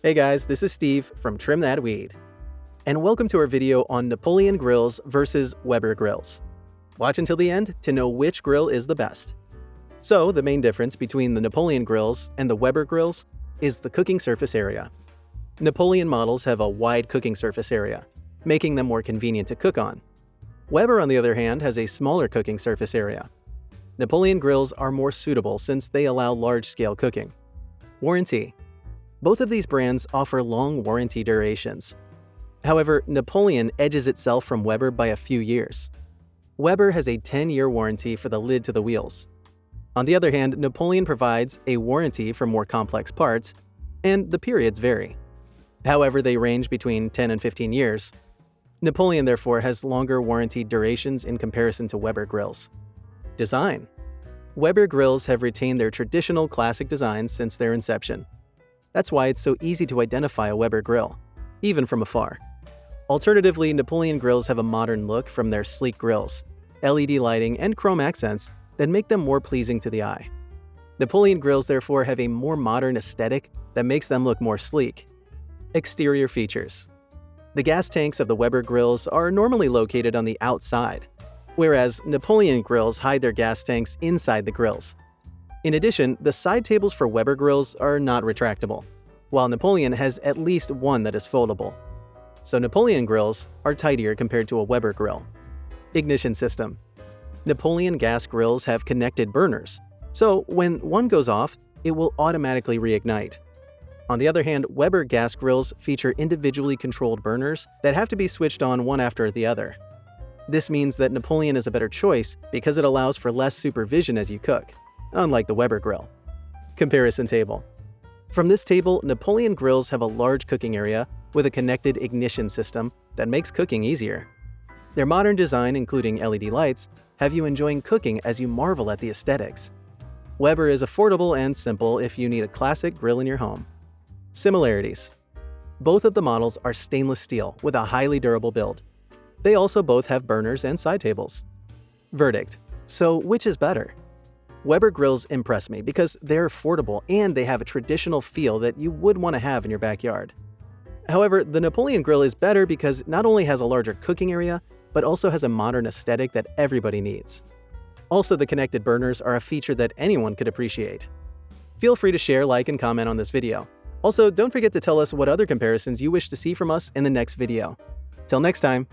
Hey guys, this is Steve from Trim That Weed, and welcome to our video on Napoleon Grills versus Weber grills. Watch until the end to know which grill is the best. So, the main difference between the Napoleon grills and the Weber grills is the cooking surface area. Napoleon models have a wide cooking surface area, making them more convenient to cook on. Weber, on the other hand, has a smaller cooking surface area. Napoleon grills are more suitable since they allow large-scale cooking. Warranty. Both of these brands offer long warranty durations. However, Napoleon edges itself from Weber by a few years. Weber has a 10-year warranty for the lid to the wheels. On the other hand, Napoleon provides a warranty for more complex parts, and the periods vary. However, they range between 10 and 15 years. Napoleon therefore has longer warranty durations in comparison to Weber grills. Design. Weber grills have retained their traditional classic designs since their inception. That's why it's so easy to identify a Weber grill, even from afar. Alternatively, Napoleon grills have a modern look from their sleek grills, LED lighting, and chrome accents that make them more pleasing to the eye. Napoleon grills therefore have a more modern aesthetic that makes them look more sleek. Exterior features. The gas tanks of the Weber grills are normally located on the outside, whereas Napoleon grills hide their gas tanks inside the grills. In addition, the side tables for Weber grills are not retractable, while Napoleon has at least one that is foldable. So Napoleon grills are tidier compared to a Weber grill. Ignition system. Napoleon gas grills have connected burners, so when one goes off, it will automatically reignite. On the other hand, Weber gas grills feature individually controlled burners that have to be switched on one after the other. This means that Napoleon is a better choice because it allows for less supervision as you cook, unlike the Weber grill. Comparison table. From this table, Napoleon grills have a large cooking area with a connected ignition system that makes cooking easier. Their modern design, including LED lights, have you enjoying cooking as you marvel at the aesthetics. Weber is affordable and simple if you need a classic grill in your home. Similarities. Both of the models are stainless steel with a highly durable build. They also both have burners and side tables. Verdict. So which is better? Weber grills impress me because they're affordable and they have a traditional feel that you would want to have in your backyard. However, the Napoleon grill is better because it not only has a larger cooking area, but also has a modern aesthetic that everybody needs. Also, the connected burners are a feature that anyone could appreciate. Feel free to share, like, and comment on this video. Also, don't forget to tell us what other comparisons you wish to see from us in the next video. Till next time!